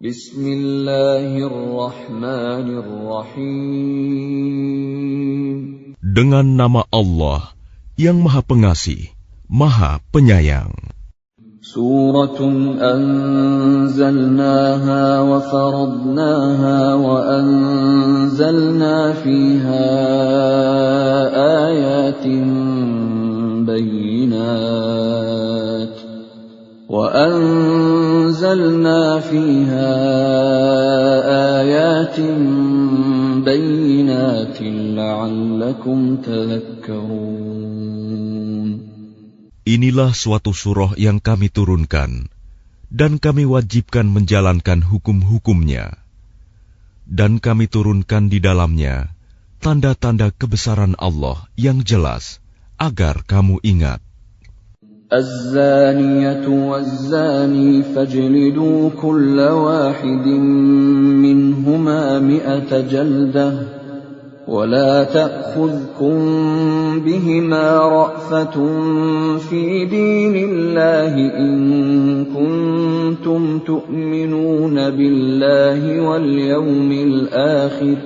Bismillahirrahmanirrahim. Dengan nama Allah yang Maha Pengasih, Maha Penyayang. Suratun anzalnaha wa faradnaha wa anzalna fiha ayatin bayyinat la'allakum tadhakkarun. Inilah suatu surah yang kami turunkan, dan kami wajibkan menjalankan hukum-hukumnya. Dan kami turunkan di dalamnya tanda-tanda kebesaran Allah yang jelas, agar kamu ingat. الزانية والزاني فاجلدوا كل واحد منهما 100 جلدة ولا تأخذكم بهما رأفة في دين الله إن كنتم تؤمنون بالله واليوم الآخر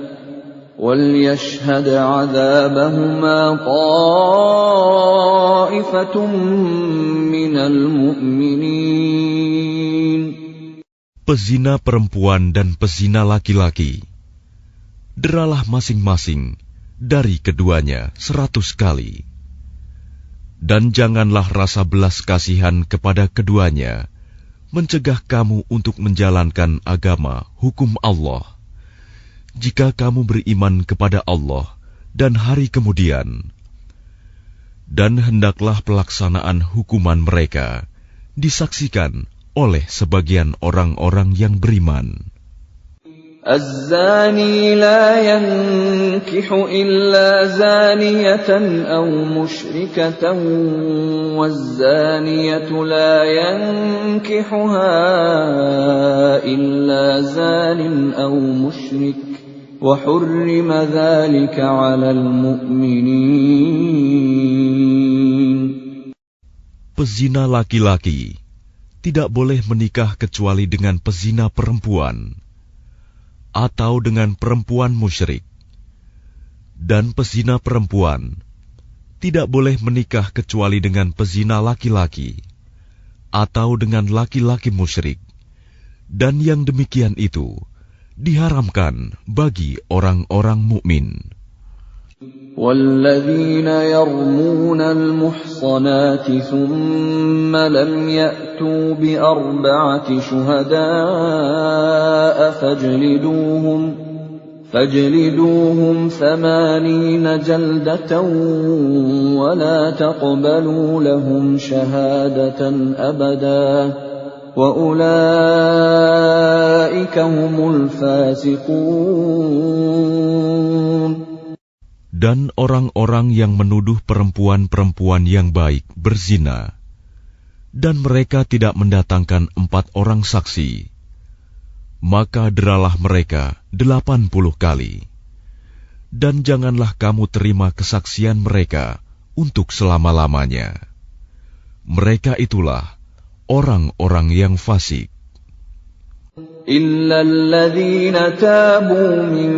وَلْيَشْهَدْ عَذَابَهُمَا طَائِفَةٌ مِّنَ الْمُؤْمِنِينَ. Pezina perempuan dan pezina laki-laki, deralah masing-masing dari keduanya 100 kali. Dan janganlah rasa belas kasihan kepada keduanya mencegah kamu untuk menjalankan agama hukum Allah. Jika kamu beriman kepada Allah dan hari kemudian, dan hendaklah pelaksanaan hukuman mereka disaksikan oleh sebagian orang-orang yang beriman. الزاني لا ينكح إلا زانية أو مشركة والزانية لا ينكحها إلا زان أو مشرك وحرم ذلك على المؤمنين. Pezina laki-laki tidak boleh menikah kecuali dengan pezina perempuan atau dengan perempuan musyrik, dan pezina perempuan tidak boleh menikah kecuali dengan pezina laki-laki atau dengan laki-laki musyrik, dan yang demikian itu diharamkan bagi orang-orang mukmin. وَالَّذِينَ يَرْمُونَ الْمُحْصَنَاتِ ثُمَّ لَمْ يَأْتُوا بِأَرْبَعَةِ شُهَدَاءَ فَاجْلِدُوهُمْ 80 جَلْدَةً وَلَا تَقْبَلُوا لَهُمْ شَهَادَةً أَبَدًا وَأُولَئِكَ هُمُ الْفَاسِقُونَ. Dan orang-orang yang menuduh perempuan-perempuan yang baik berzina, dan mereka tidak mendatangkan 4 orang saksi, maka deralah mereka 80 kali. Dan janganlah kamu terima kesaksian mereka untuk selama-lamanya. Mereka itulah orang-orang yang fasik. إِلَّا الَّذِينَ تَابُوا مِن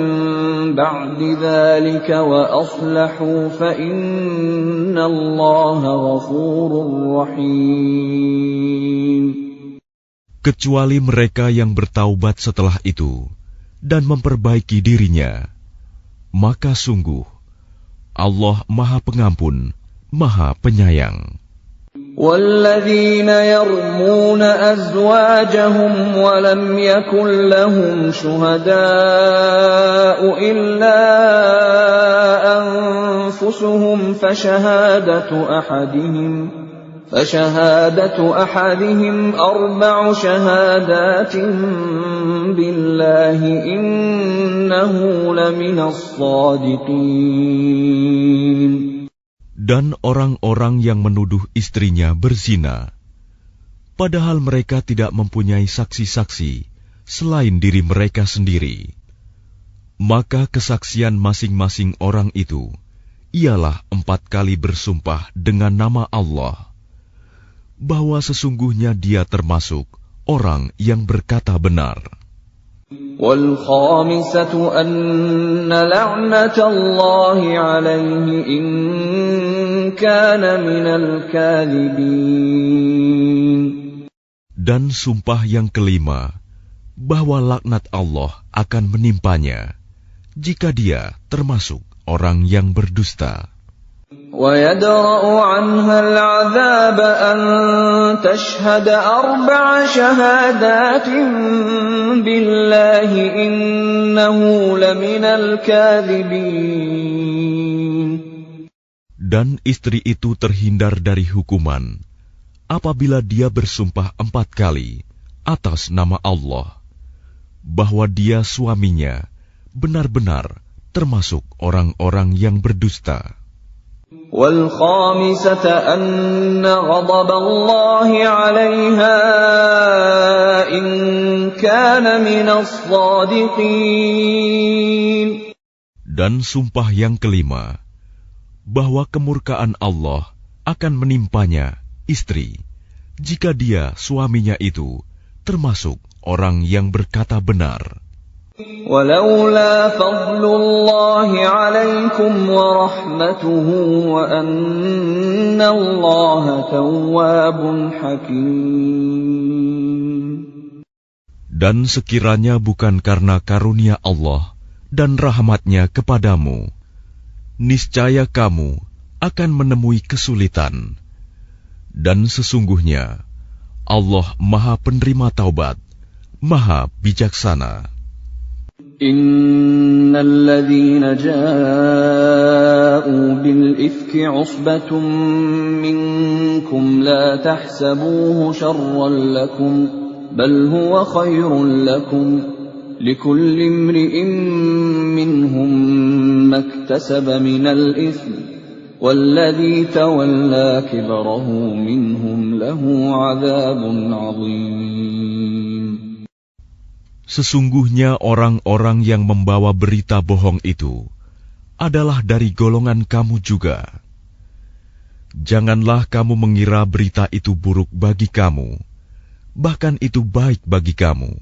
بَعْدِ ذَلِكَ وَأَصْلَحُوا فَإِنَّ اللَّهَ غَفُورٌ رَّحِيمٌ. Kecuali mereka yang bertaubat setelah itu dan memperbaiki dirinya, maka sungguh Allah Maha Pengampun, Maha Penyayang. وَالَّذِينَ يَرْمُونَ أَزْوَاجَهُمْ وَلَمْ يَكُنْ لَهُمْ شُهَدَاءُ إِلَّا أَنفُسُهُمْ فَشَهَادَةُ أَحَدِهِمْ 4 شَهَادَاتٍ بِاللَّهِ إِنَّهُ لَمِنَ الصَّادِقِينَ. Dan orang-orang yang menuduh istrinya berzina, padahal mereka tidak mempunyai saksi-saksi selain diri mereka sendiri, maka kesaksian masing-masing orang itu ialah 4 kali bersumpah dengan nama Allah, bahwa sesungguhnya dia termasuk orang yang berkata benar. وَالْخَامِسَةُ أَنَّ لَعْنَةَ اللَّهِ عَلَيْهِ إِن كَانَ مِنَ الْكَاذِبِينَ. Dan sumpah yang kelima, bahwa laknat Allah akan menimpanya jika dia termasuk orang yang berdusta. وَيَدْرَأُ عَنْهَا الْعَذَابَ أَن تَشْهَدَ 4 شَهَادَاتٍ بِاللَّهِ إِنَّهُ لَمِنَ الْكَاذِبِينَ. Dan istri itu terhindar dari hukuman apabila dia bersumpah 4 kali atas nama Allah bahwa dia suaminya benar-benar termasuk orang-orang yang berdusta. وَالْخَامِسَةَ أَنَّ غَضَبَ اللَّهِ عَلَيْهَا إِن كَانَ مِنَ الصَّادِقِينَ. Dan sumpah yang kelima, bahwa kemurkaan Allah akan menimpanya istri jika dia suaminya itu termasuk orang yang berkata benar. وَلَوْلَا فَضْلُ اللَّهِ عَلَيْكُمْ وَرَحْمَتُهُ وَأَنَّ اللَّهَ تَوَّابٌ حَكِيمٌ. Dan sekiranya bukan karena karunia Allah dan rahmat-Nya kepadamu, niscaya kamu akan menemui kesulitan. Dan sesungguhnya Allah Maha Penerima Taubat, Maha Bijaksana. إِنَّ الَّذِينَ جَاءُوا بِالْإِفْكِ عُصْبَةٌ مِّنكُمْ لَا تَحْسَبُوهُ شَرًّا لَّكُمْ بَلْ هُوَ خَيْرٌ لَّكُمْ لِكُلِّ امْرِئٍ مِّنْهُم مَّا اكْتَسَبَ مِنَ الْإِثْمِ وَالَّذِي تَوَلَّىٰ كِبْرَهُ مِنْهُمْ لَهُ عَذَابٌ عَظِيمٌ. Sesungguhnya orang-orang yang membawa berita bohong itu adalah dari golongan kamu juga. Janganlah kamu mengira berita itu buruk bagi kamu, bahkan itu baik bagi kamu.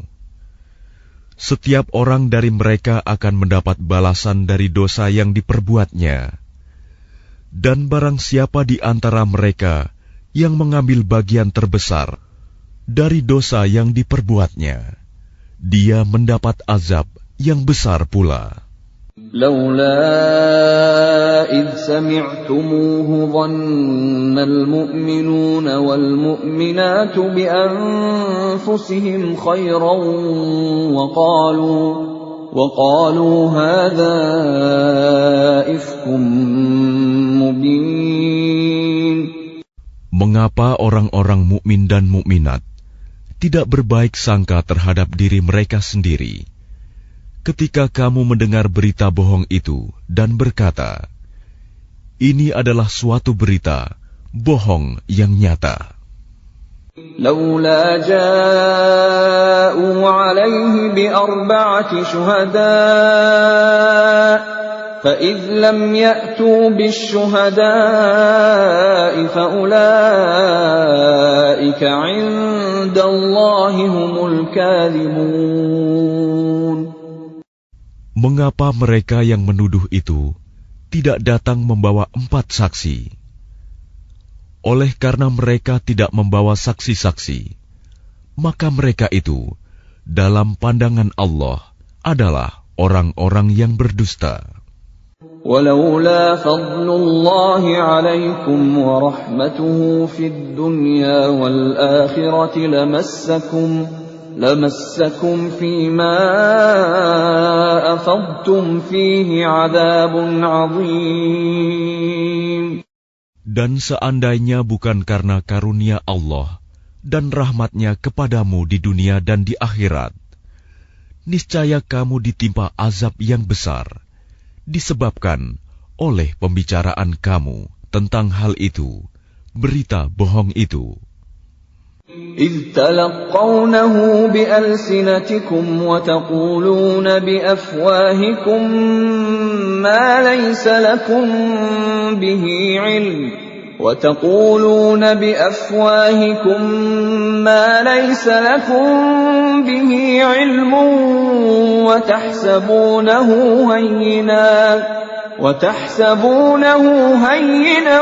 Setiap orang dari mereka akan mendapat balasan dari dosa yang diperbuatnya. Dan barang siapa di antara mereka yang mengambil bagian terbesar dari dosa yang diperbuatnya, dia mendapat azab yang besar pula. لولا إذ سمعتموه ظن المؤمنون والمؤمنات بأنفسهم خيرا وقالوا هذا إفك مبين. Mengapa orang-orang mukmin dan mukminat tidak berbaik sangka terhadap diri mereka sendiri ketika kamu mendengar berita bohong itu dan berkata, ini adalah suatu berita bohong yang nyata. لولا جاءوا عليه ب4 شهداء فإذ لم يأتوا بالشهداء فأولئك عند الله هم الكاذبون. Mengapa mereka yang menuduh itu tidak datang membawa 4 saksi? Oleh karena mereka tidak membawa saksi-saksi, maka mereka itu dalam pandangan Allah adalah orang-orang yang berdusta. ولولا فضل الله عليكم ورحمته في الدنيا والآخرة لمسكم فيما أفضتم فيه عذاب عظيم. Dan seandainya bukan karena karunia Allah dan rahmat-Nya kepadamu di dunia dan di akhirat, niscaya kamu ditimpa azab yang besar, disebabkan oleh pembicaraan kamu tentang hal itu, berita bohong itu. إذ تلقونه بألسنتكم وتقولون بأفواهكم ما ليس لكم به علم به علم وتحسبونه هينا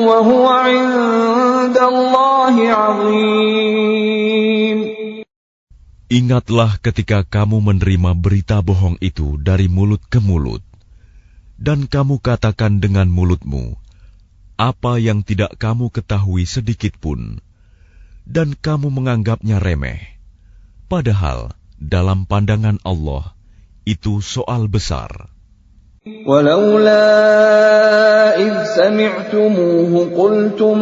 وهو عند الله عظيم. Ingatlah ketika kamu menerima berita bohong itu dari mulut ke mulut, dan kamu katakan dengan mulutmu apa yang tidak kamu ketahui sedikitpun, dan kamu menganggapnya remeh, padahal dalam pandangan Allah itu soal besar. ولولا إذ سمعتموه قلتم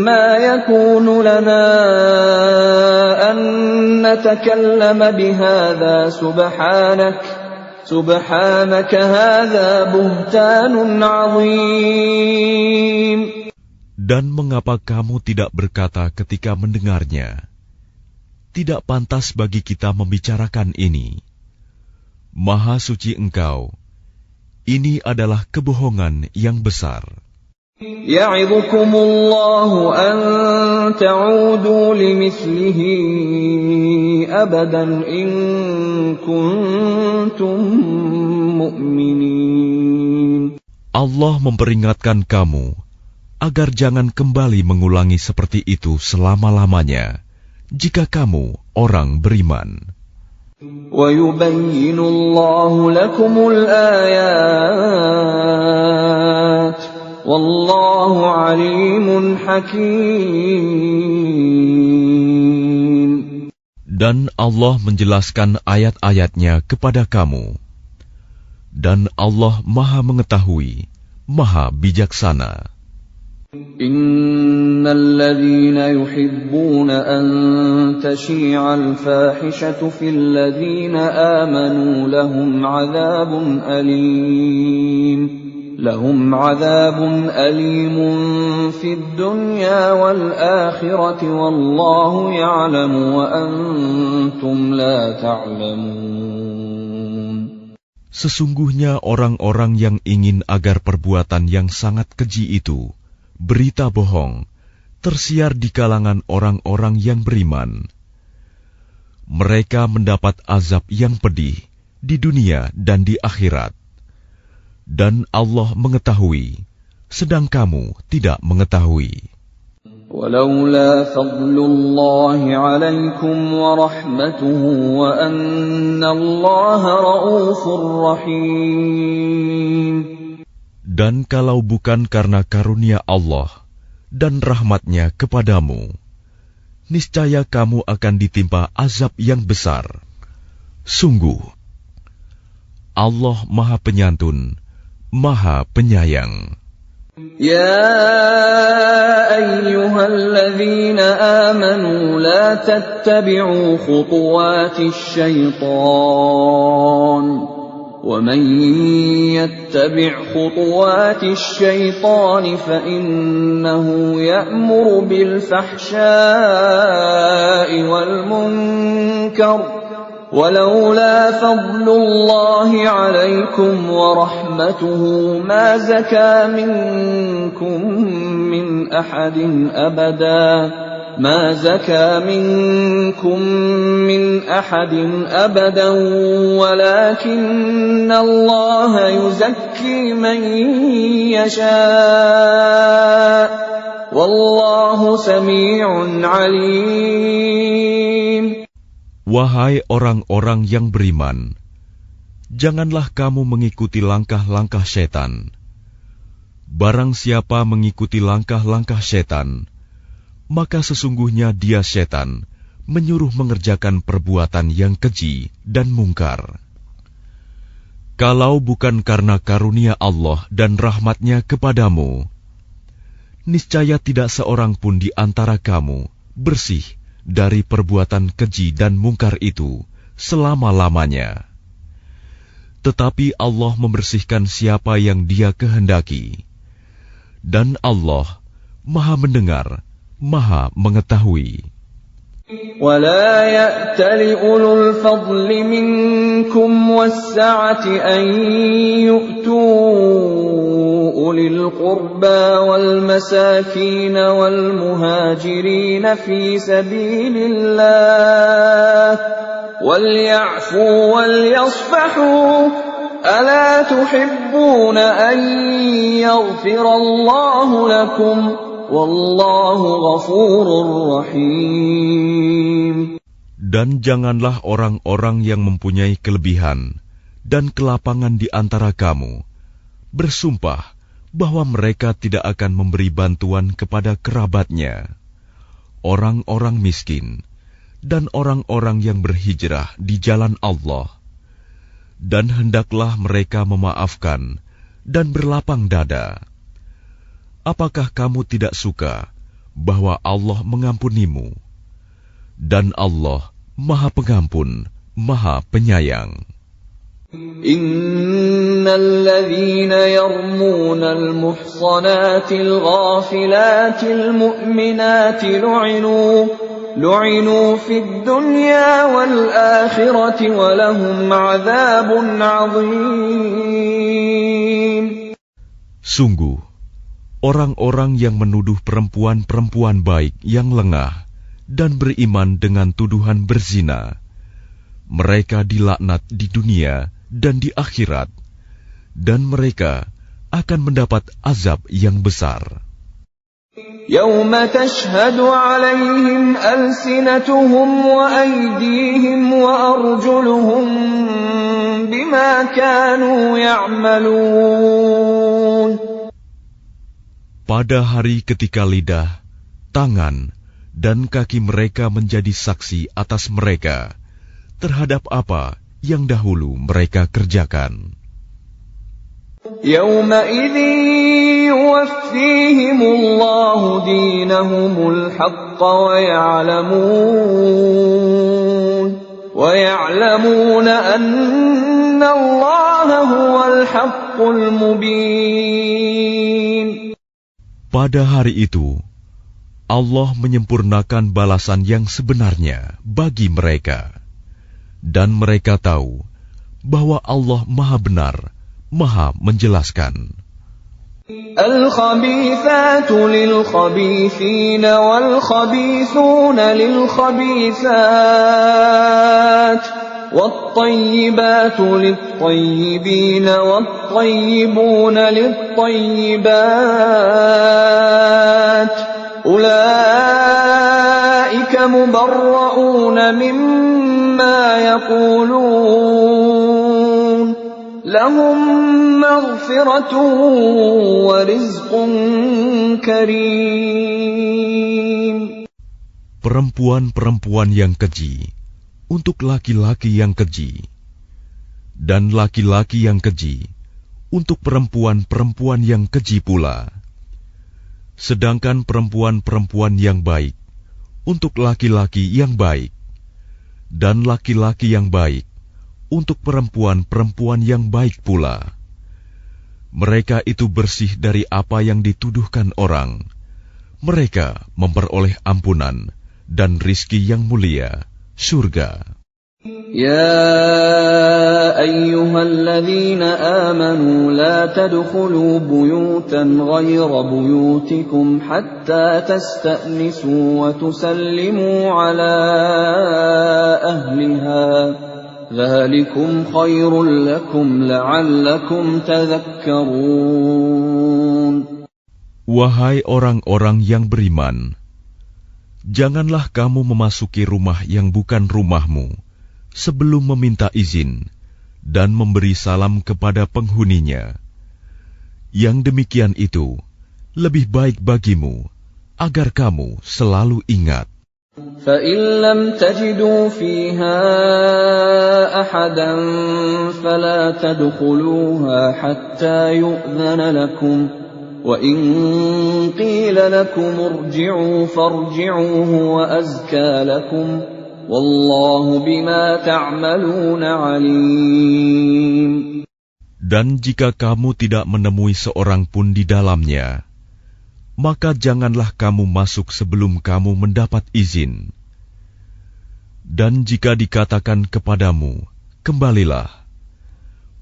ما يكون لنا أن نتكلم بهذا سبحانك هذا بهتان عظيم. Dan mengapa kamu tidak berkata ketika mendengarnya, tidak pantas bagi kita membicarakan ini. Maha suci Engkau, ini adalah kebohongan yang besar. Ya'idukumullahu an ta'udu limithlihi abadan in kuntum mu'minin. Allah memperingatkan kamu agar jangan kembali mengulangi seperti itu selama-lamanya, jika kamu orang beriman. وَيُبَيِّنُ اللَّهُ لَكُمُ الْآيَاتِ وَاللَّهُ عَلِيمٌ حَكِيمٌ. Dan Allah menjelaskan ayat-ayatnya kepada kamu. Dan Allah Maha mengetahui, Maha bijaksana. إن الذين يحبون أن تشيع الفاحشة في الذين آمنوا لهم عذاب أليم في الدنيا والآخرة والله يعلم وأنتم لا تعلمون. Sesungguhnya orang-orang yang ingin agar perbuatan yang sangat keji itu, berita bohong, tersiar di kalangan orang-orang yang beriman. Mereka mendapat azab yang pedih di dunia dan di akhirat. Dan Allah mengetahui, sedang kamu tidak mengetahui. ولولا فضل الله عليكم ورحمته وأن الله رؤوف رحيم. Dan kalau bukan karena karunia Allah dan rahmat-Nya kepadamu, niscaya kamu akan ditimpa azab yang besar. Sungguh, Allah Maha Penyantun, Maha Penyayang. يا أيها الذين آمنوا لا تتبعوا خطوات الشيطان ومن يتبع خطوات الشيطان فإنه يأمر بالفحشاء والمنكر ولولا فضل الله عليكم ورحمته ما زكى منكم من أحد أبدا ولكن الله يزكي من يشاء والله سميع عليم. Wahai orang-orang yang beriman, janganlah kamu mengikuti langkah-langkah setan. Barang siapa mengikuti langkah-langkah setan, maka sesungguhnya dia setan menyuruh mengerjakan perbuatan yang keji dan mungkar. Kalau bukan karena karunia Allah dan rahmat-Nya kepadamu, niscaya tidak seorang pun di antara kamu bersih dari perbuatan keji dan mungkar itu selama-lamanya. Tetapi Allah membersihkan siapa yang Dia kehendaki. Dan Allah Maha mendengar, Maha mengetahui. ولا يأتل أولو الفضل منكم والسعة أن يؤتوا أولي القربى والمساكين والمهاجرين في سبيل الله وليعفوا وليصفحوا ألا تحبون أن يغفر الله لكم Wallahu ghafurur rahim. Dan janganlah orang-orang yang mempunyai kelebihan dan kelapangan di antara kamu bersumpah bahwa mereka tidak akan memberi bantuan kepada kerabatnya, orang-orang miskin, dan orang-orang yang berhijrah di jalan Allah. Dan hendaklah mereka memaafkan dan berlapang dada. Apakah kamu tidak suka bahwa Allah mengampunimu? Dan Allah Maha Pengampun, Maha Penyayang. Innal ladzina yarmunal muhsanatil ghafilatil mu'minatil lu'inu fid dunya wal akhirati wa lahum 'adzabun 'adzim. Sungguh, orang-orang yang menuduh perempuan-perempuan baik yang lengah dan beriman dengan tuduhan berzina, mereka dilaknat di dunia dan di akhirat, dan mereka akan mendapat azab yang besar. Yauma tashhadu 'alaihim alsinatuhum wa aydihim wa arjuluhum bima kanu ya'malun. Pada hari ketika lidah, tangan, dan kaki mereka menjadi saksi atas mereka terhadap apa yang dahulu mereka kerjakan. Yawma idzin yuwaffihimullahu dinahumul haqqa wa ya'lamuna anna Allaha huwal haqqul mubin. Pada hari itu, Allah menyempurnakan balasan yang sebenarnya bagi mereka. Dan mereka tahu bahwa Allah Maha Benar, Maha Menjelaskan. Al-khabithatu lil-khabithina wal-khabithuna lil-khabithat. وَالطَّيِّبَاتُ لِلطَّيِّبِينَ وَالطَّيِّبُونَ لِلطَّيِّبَاتِ أُولَئِكَ مُبَرَّؤُونَ مِمَّا يَقُولُونَ لَهُم مَّغْفِرَةٌ وَرِزْقٌ كَرِيمٌ. Perempuan-perempuan yang keji untuk laki-laki yang keji, dan laki-laki yang keji untuk perempuan-perempuan yang keji pula. Sedangkan perempuan-perempuan yang baik untuk laki-laki yang baik, dan laki-laki yang baik untuk perempuan-perempuan yang baik pula. Mereka itu bersih dari apa yang dituduhkan orang. Mereka memperoleh ampunan dan rizki yang mulia, surga. Ya ayyuhalladzina amanu la tadkhulu buyutan ghayra buyutikum hatta tasta'nisu wa tusallimu ala ahliha. Dzalikum khairul lakum la'allakum tadhakkarun. Wahai orang-orang yang beriman, janganlah kamu memasuki rumah yang bukan rumahmu sebelum meminta izin dan memberi salam kepada penghuninya. Yang demikian itu lebih baik bagimu agar kamu selalu ingat. فَإِن لَّمْ تَجِدُوا فِيهَا أَحَدًا فَلَا تَدْخُلُوهَا حَتَّى يُؤْذَنَ لَكُمْ وَإِن قِيلَ لَكُمُ ارْجِعُوا فَارْجِعُوا هُوَ أَزْكَىٰ لَكُمْ وَاللَّهُ بِمَا تَعْمَلُونَ عَلِيمٌ. Dan jika kamu tidak menemui seorang pun di dalamnya, maka janganlah kamu masuk sebelum kamu mendapat izin. Dan jika dikatakan kepadamu, kembalilah,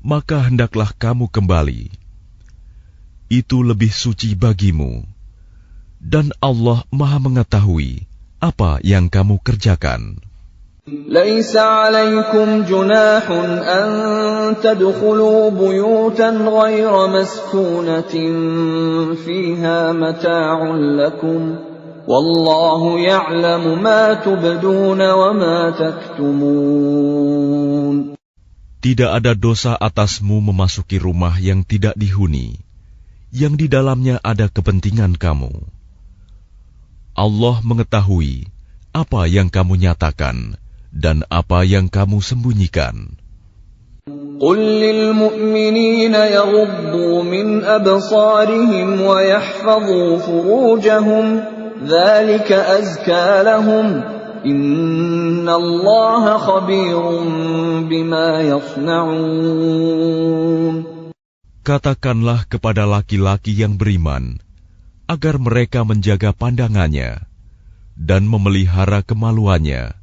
maka hendaklah kamu kembali. Itu lebih suci bagimu, dan Allah Maha mengetahui apa yang kamu kerjakan. ليس عليكم جناح أن تدخلوا بيوتا غير مسكونة فيها متاع لكم والله يعلم ما تبدون وما تكتمون. Tidak ada dosa atasmu memasuki rumah yang tidak dihuni, yang di dalamnya ada kepentingan kamu. Allah mengetahui apa yang kamu nyatakan dan apa yang kamu sembunyikan. قل للمؤمنين يغضوا من أبصارهم ويحفظوا فروجهم ذلك أزكى لهم إن الله خبير بما يصنعون. Katakanlah kepada laki-laki yang beriman agar mereka menjaga pandangannya dan memelihara kemaluannya.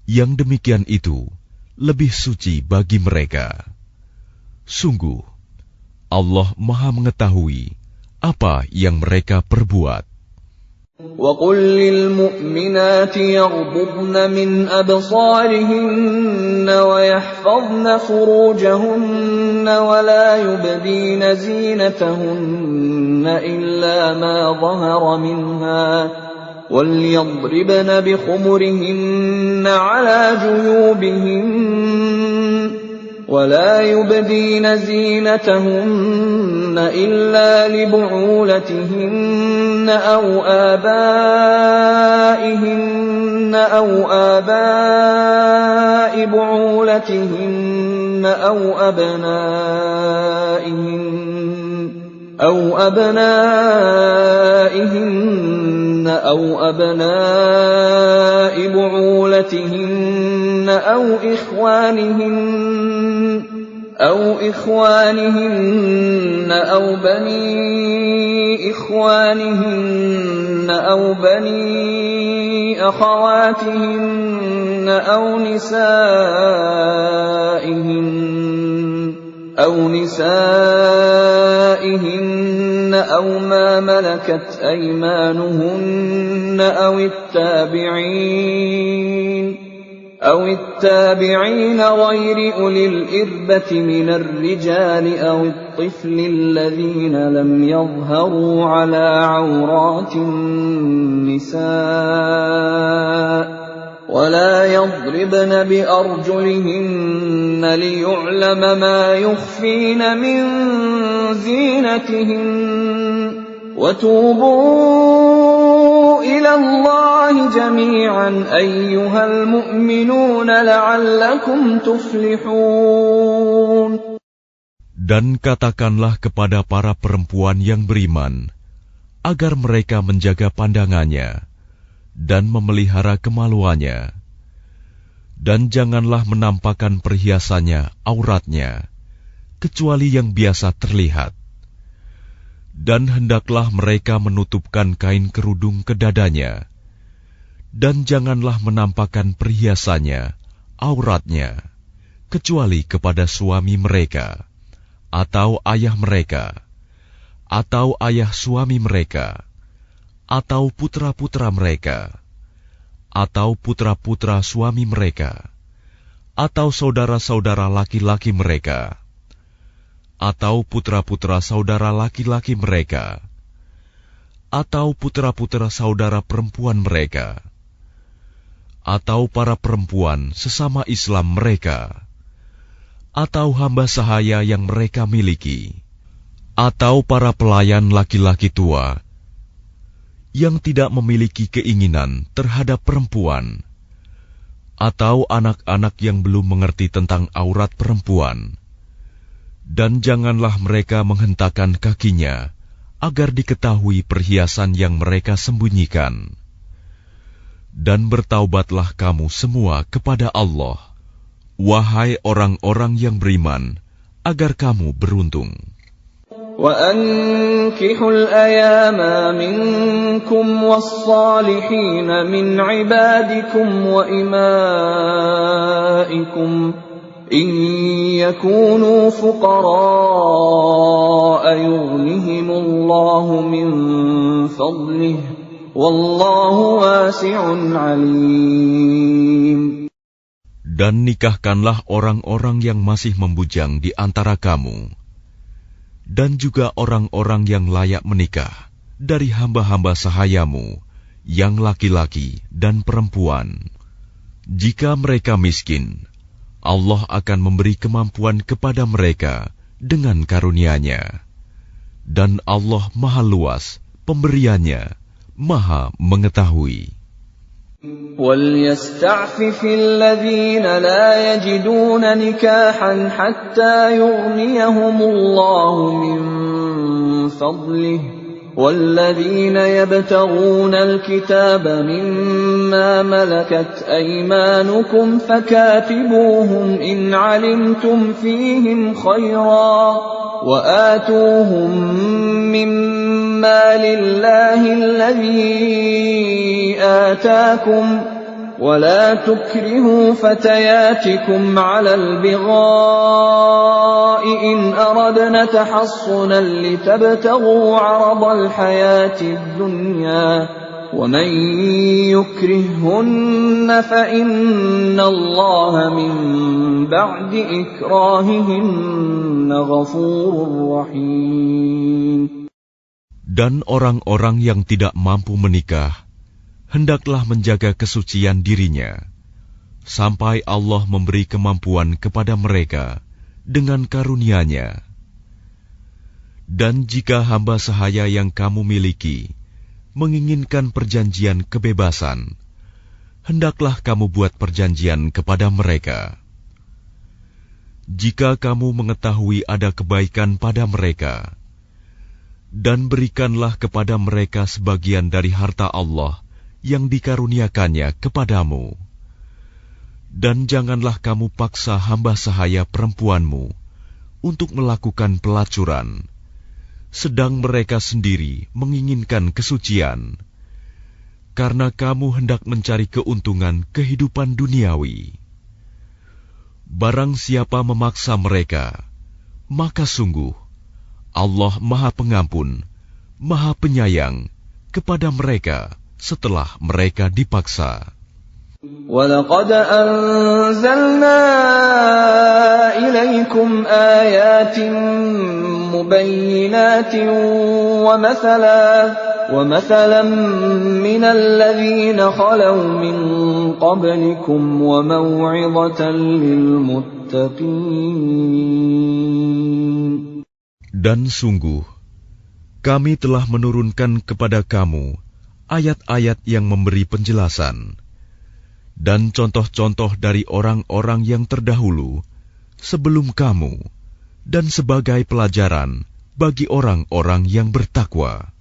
Yang demikian itu lebih suci bagi mereka. Sungguh, Allah Maha mengetahui apa yang mereka perbuat. وَقُلْ لِلْمُؤْمِنَاتِ يَغْضُضْنَ مِنْ أَبْصَارِهِنَّ وَيَحْفَظْنَ فُرُوجَهُنَّ وَلَا يُبْدِينَ زِينَتَهُنَّ إِلَّا مَا ظَهَرَ مِنْهَا وَلْيَضْرِبْنَ بِخُمُرِهِنَّ عَلَى جُيُوبِهِنَّ وَلَا يُبْدِينَ زِينَتَهُنَّ إِلَّا لِبُعُولَتِهِنَّ أَوْ آبَائِهِنَّ أَوْ آبَاءِ بُعُولَتِهِنَّ أَوْ أَبْنَائِهِنَّ أَوْ أَبْنَاءِ بُعُولَتِهِنَّ أَوْ إخوانهن أو بني إخوانهن أو بني أخواتهن أو نسائهن أو ما ملكت أيمانهن أو التابعين غير أولي الإربة من الرجال أو الطفل الذين لم يظهروا على عورات النساء ولا يضربن بأرجلهن ليعلم ما يخفين من زينتهن وتوبوا إلى الله جميعا أيها المؤمنون لعلكم تفلحون. Dan katakanlah kepada para perempuan yang beriman agar mereka menjaga pandangannya dan memelihara kemaluannya, dan janganlah menampakkan perhiasannya, auratnya, kecuali yang biasa terlihat. Dan hendaklah mereka menutupkan kain kerudung ke dadanya, dan janganlah menampakkan perhiasannya, auratnya, kecuali kepada suami mereka, atau ayah mereka, atau ayah suami mereka, atau putra-putra mereka, atau putra-putra suami mereka, atau saudara-saudara laki-laki mereka, atau putra-putra saudara laki-laki mereka, atau putra-putra saudara perempuan mereka, atau para perempuan sesama Islam mereka, atau hamba sahaya yang mereka miliki, atau para pelayan laki-laki tua yang tidak memiliki keinginan terhadap perempuan, atau anak-anak yang belum mengerti tentang aurat perempuan. Dan janganlah mereka menghentakkan kakinya agar diketahui perhiasan yang mereka sembunyikan. Dan bertaubatlah kamu semua kepada Allah, wahai orang-orang yang beriman, agar kamu beruntung. وأنكحوا الأيام منكم والصالحين من عبادكم وإمائكم إن يكونوا فقراء يغنهم الله من فضله والله واسع عليم. Dan nikahkanlah orang-orang yang masih membujang di antara kamu, dan juga orang-orang yang layak menikah dari hamba-hamba sahayamu, yang laki-laki dan perempuan. Jika mereka miskin, Allah akan memberi kemampuan kepada mereka dengan karunia-Nya. Dan Allah Maha Luas pemberiannya, Maha Mengetahui. وَلْيَسْتَعْفِفِ الَّذِينَ لَا يَجِدُونَ نِكَاحًا حَتَّى يُغْنِيَهُمُ اللَّهُ مِنْ فَضْلِهِ وَالَّذِينَ يَبْتَغُونَ الْكِتَابَ مِمَّا مَلَكَتْ أَيْمَانُكُمْ فَكَاتِبُوهُمْ إِنْ عَلِمْتُمْ فِيهِمْ خَيْرًا وَآتُوهُمْ مِمَّا لِلَّهِ الَّذِي آتَاكُمْ وَلَا تُكْرِهُوا فَتَيَاتِكُمْ عَلَى الْبِغَاءِ إِنْ أَرَدْنَ تَحَصُّنًا لِتَبْتَغُوا عَرَضَ الْحَيَاةِ الدُّنْيَا وَمَنْ يُكْرِههُّنَّ فَإِنَّ اللَّهَ مِنْ بَعْدِ إِكْرَاهِهِنَّ غَفُورٌ رَحِيمٌ. Dan orang-orang yang tidak mampu menikah hendaklah menjaga kesucian dirinya, sampai Allah memberi kemampuan kepada mereka dengan karunia-Nya. Dan jika hamba sahaya yang kamu miliki menginginkan perjanjian kebebasan, hendaklah kamu buat perjanjian kepada mereka. Jika kamu mengetahui ada kebaikan pada mereka, dan berikanlah kepada mereka sebagian dari harta Allah yang dikaruniakannya kepadamu. Dan janganlah kamu paksa hamba sahaya perempuanmu untuk melakukan pelacuran, sedang mereka sendiri menginginkan kesucian, karena kamu hendak mencari keuntungan kehidupan duniawi. Barang siapa memaksa mereka, maka sungguh Allah Maha Pengampun, Maha Penyayang kepada mereka setelah mereka dipaksa. وَلَقَدْ أَنزَلْنَا إِلَيْكُمْ آيَاتٍ مُبَيِّنَاتٍ وَمَثَلًا مِنَ الَّذِينَ خَلَوْا مِنْ قَبْلِكُمْ وَمَوْعِظَةً لِلْمُتَّقِينَ. Dan sungguh, kami telah menurunkan kepada kamu ayat-ayat yang memberi penjelasan dan contoh-contoh dari orang-orang yang terdahulu sebelum kamu, dan sebagai pelajaran bagi orang-orang yang bertakwa.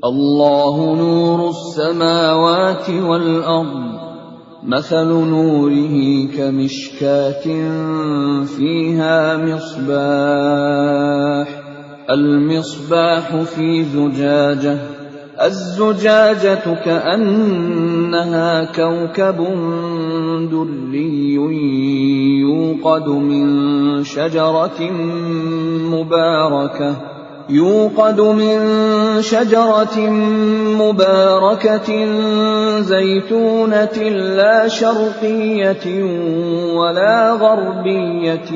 Allahu nurus samawati wal ard, mathalu nurihi kamishkatin fiha misbah, al-misbahu fi zujajah, الزجاجة كأنها كوكب دري يوقد من شجرة مباركة زيتونة لا شرقية ولا غربية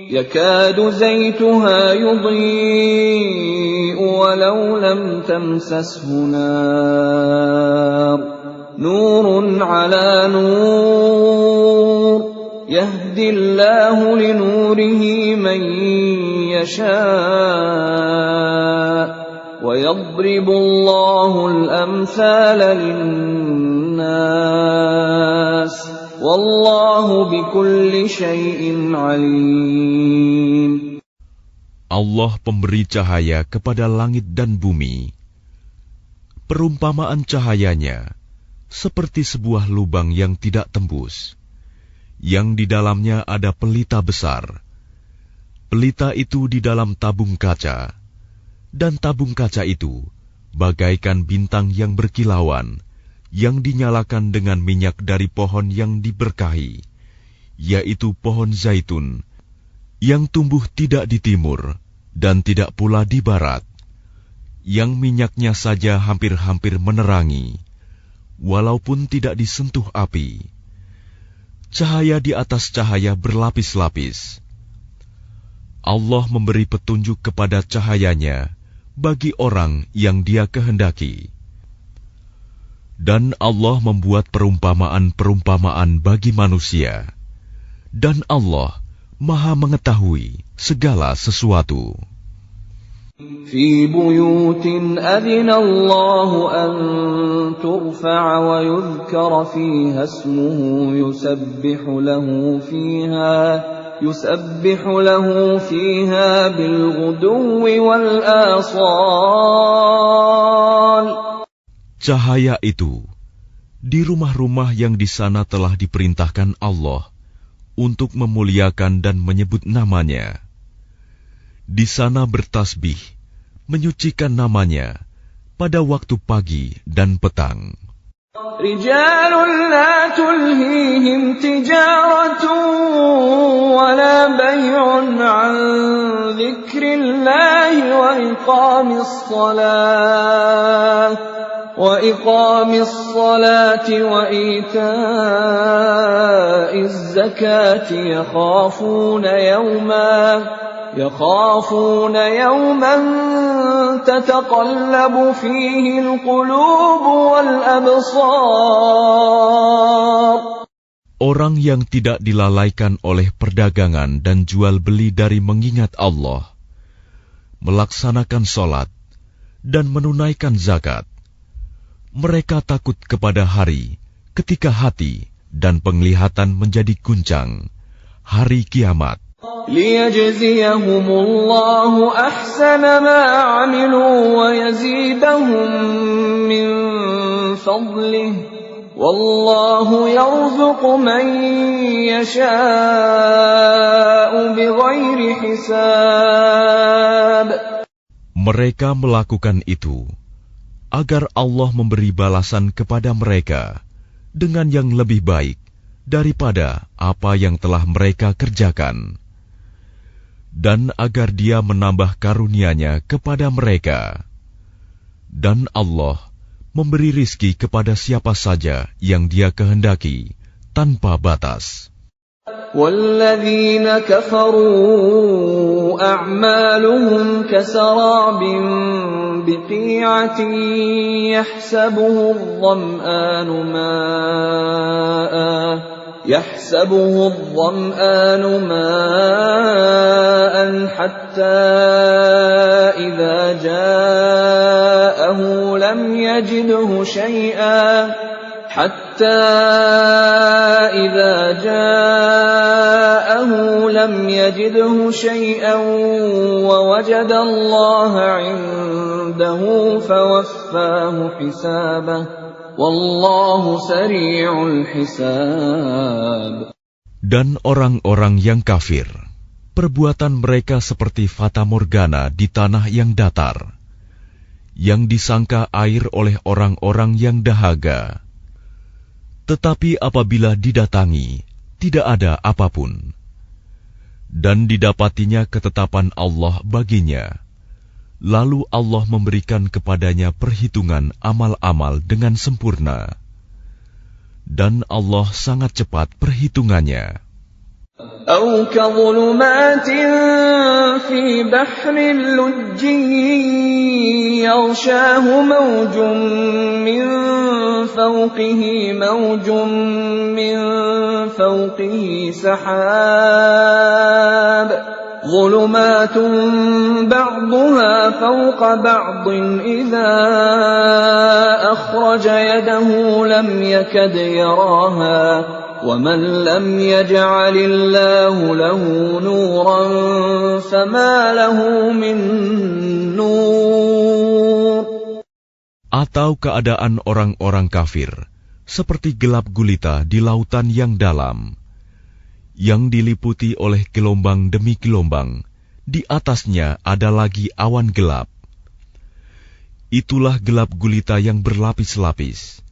يكاد زيتها يضيء ولو لم تمسسه نار نور على نور يهدي الله لنوره من يشاء ويضرب الله الأمثال للناس Wallahu bikulli syai'in alim. Allah pemberi cahaya kepada langit dan bumi. Perumpamaan cahayanya seperti sebuah lubang yang tidak tembus, yang di dalamnya ada pelita besar. Pelita itu di dalam tabung kaca, dan tabung kaca itu bagaikan bintang yang berkilauan, yang dinyalakan dengan minyak dari pohon yang diberkahi, yaitu pohon zaitun, yang tumbuh tidak di timur dan tidak pula di barat, yang minyaknya saja hampir-hampir menerangi, walaupun tidak disentuh api. Cahaya di atas cahaya berlapis-lapis. Allah memberi petunjuk kepada cahayanya bagi orang yang Dia kehendaki. Dan Allah membuat perumpamaan-perumpamaan bagi manusia. Dan Allah Maha mengetahui segala sesuatu. في بيوت أذن الله أن ترفع ويذكر فيها اسمه يسبح له فيها بالغدو والآصال. Cahaya itu di rumah-rumah yang di sana telah diperintahkan Allah untuk memuliakan dan menyebut namanya. Di sana bertasbih, menyucikan namanya pada waktu pagi dan petang. رجال لا تلهيهم تجارة ولا بيع عن ذكر الله وإقام الصلاة وإيتاء الزكاة يخافون يوما تتقلب فيه القلوب والأبصار. Orang yang tidak dilalaikan oleh perdagangan dan jual beli dari mengingat Allah, melaksanakan sholat, dan menunaikan zakat, mereka takut kepada hari ketika hati dan penglihatan menjadi guncang, hari kiamat. ليجزيهم الله أحسن ما عملوا ويزيدهم من فضله والله يرزق من يشاء بغير حساب. Mereka melakukan itu agar Allah memberi balasan kepada mereka dengan yang lebih baik daripada apa yang telah mereka kerjakan, dan agar Dia menambah karunia-Nya kepada mereka. Dan Allah memberi rizki kepada siapa saja yang Dia kehendaki tanpa batas. وَالَّذِينَ كَفَرُوا أَعْمَالُهُمْ كَسَرَابٍ بِقِيعَةٍ يحسبه الظمآن ماء حتى إذا جاءه لم يجده شيئا ووجد الله عنده فوفاه حسابه والله سريع الحساب. Dan orang-orang yang kafir, perbuatan mereka seperti fata morgana di tanah yang datar, yang disangka air oleh orang-orang yang dahaga. Tetapi apabila didatangi, tidak ada apapun. Dan didapatinya ketetapan Allah baginya. Lalu Allah memberikan kepadanya perhitungan amal-amal dengan sempurna. Dan Allah sangat cepat perhitungannya. أو كظلمات في بحر لجي يغشاه موج من فوقه سحاب ظلمات بعضها فوق بعض إذا أخرج يده لم يكد يراها ومن لم يجعل الله له نورا فما له من نور. Atau keadaan orang-orang kafir seperti gelap gulita di lautan yang dalam, yang diliputi oleh gelombang demi gelombang, di atasnya ada lagi awan gelap. Itulah gelap gulita yang berlapis-lapis.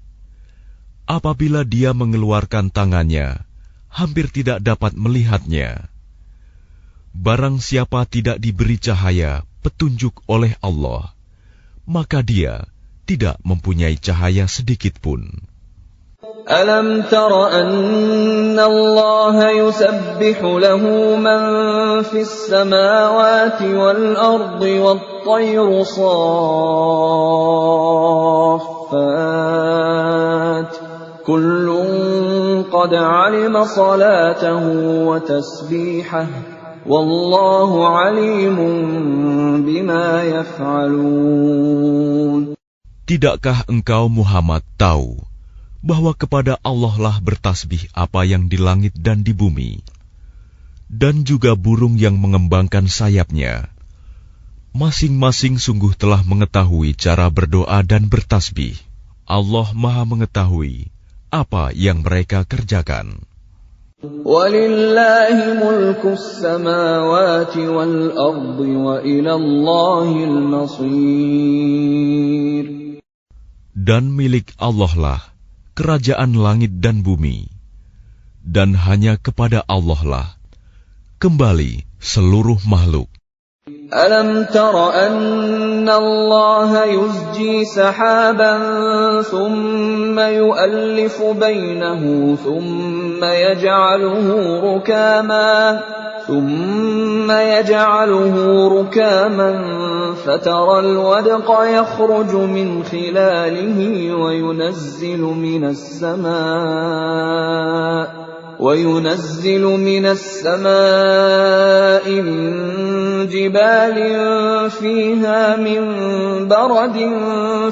Apabila dia mengeluarkan tangannya, hampir tidak dapat melihatnya. Barang siapa tidak diberi cahaya, petunjuk oleh Allah, maka dia tidak mempunyai cahaya sedikit pun. Alam tara anna Allah yusabbihu lahu man fis samawati wal ardi wat tayru saffat kullun qad alima salatahu wa tasbihahu wallahu alimun bima yaf'alun. Tidakkah engkau Muhammad tahu bahwa kepada Allah lah bertasbih apa yang di langit dan di bumi, dan juga burung yang mengembangkan sayapnya. Masing-masing sungguh telah mengetahui cara berdoa dan bertasbih. Allah Maha mengetahui apa yang mereka kerjakan. Walillahi mulkus samawati wal ardi wa ilallahil masir. Dan milik Allah lah kerajaan langit dan bumi, dan hanya kepada Allah lah kembali seluruh makhluk. Alam tara anna Allah yuzji sahaban thumma yu'allifu bainahu thumma yaj'aluhu rukaman fatara al-wadqa yakhruju min khilalihi wa yunazzilu minas samaa'i min jibalin fiha min baradin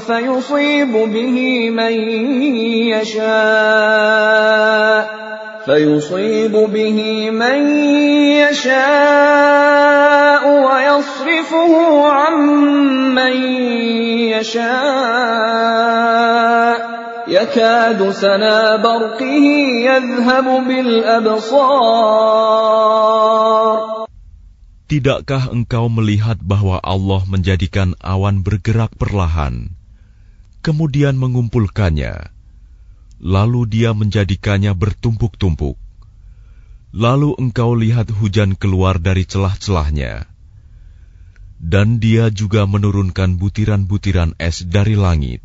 fayusibu bihi man yasha'u wa yasrifuhu 'amman yasha'. يكاد سنا برقه يذهب بالأبصار. Tidakkah engkau melihat bahwa Allah menjadikan awan bergerak perlahan, kemudian mengumpulkannya, lalu Dia menjadikannya bertumpuk-tumpuk. Lalu engkau lihat hujan keluar dari celah-celahnya, dan Dia juga menurunkan butiran-butiran es dari langit,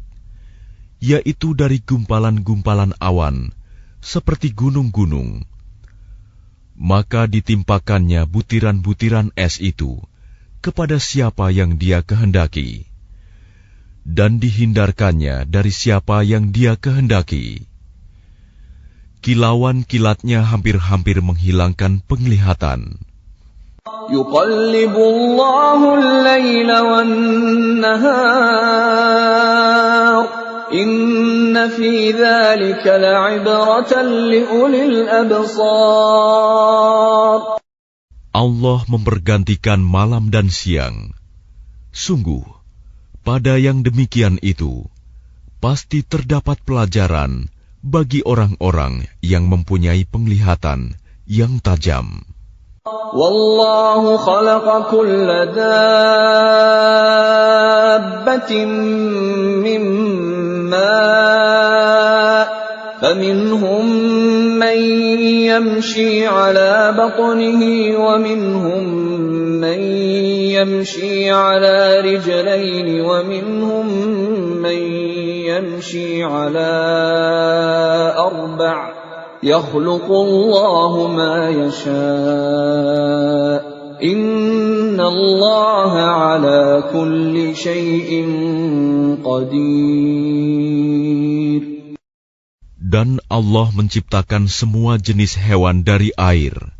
yaitu dari gumpalan-gumpalan awan, seperti gunung-gunung. Maka ditimpakannya butiran-butiran es itu kepada siapa yang Dia kehendaki, dan dihindarkannya dari siapa yang Dia kehendaki. Kilauan-kilatnya hampir-hampir menghilangkan penglihatan. Yuqallibullahu al-laila wan-nahar. Inna fi dzalika la'ibratan liulil absar. Allah mempergantikan malam dan siang. Sungguh, pada yang demikian itu, pasti terdapat pelajaran bagi orang-orang yang mempunyai penglihatan yang tajam. Wallahu khalaqa kulla dabbatin min ma' faminhum man yamshi ala batnihi wa minhum man yamshi ala rijlayni wa minhum man yamshi ala arba'. يخلق الله ما يشاء إن الله على كل شيء قدير. Dan Allah menciptakan semua jenis hewan dari air,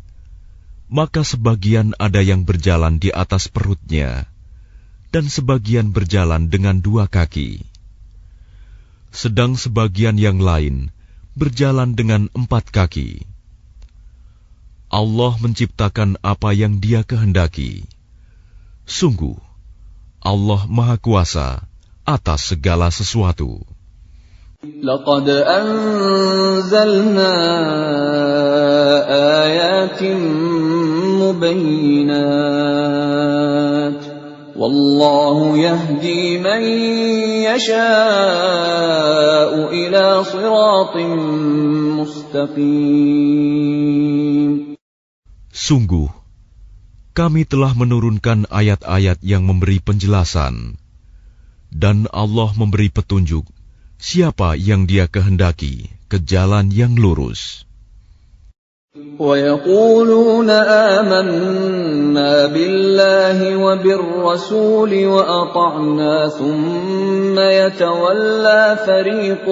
maka sebagian ada yang berjalan di atas perutnya, dan sebagian berjalan dengan dua kaki. Sedang sebagian yang lain berjalan dengan 4 kaki. Allah menciptakan apa yang Dia kehendaki. Sungguh, Allah Maha Kuasa atas segala sesuatu. Laqad anzalna وآيات مبينات والله يهدي من يشاء إلى صراط مستقيم. Sungguh, kami telah menurunkan ayat-ayat yang memberi penjelasan, dan Allah memberi petunjuk siapa yang Dia kehendaki ke jalan yang lurus. وَيَقُولُونَ آمَنَّا بِاللَّهِ وَبِالرَّسُولِ وَأَطَعْنَا ثُمَّ يَتَوَلَّى فَرِيقٌ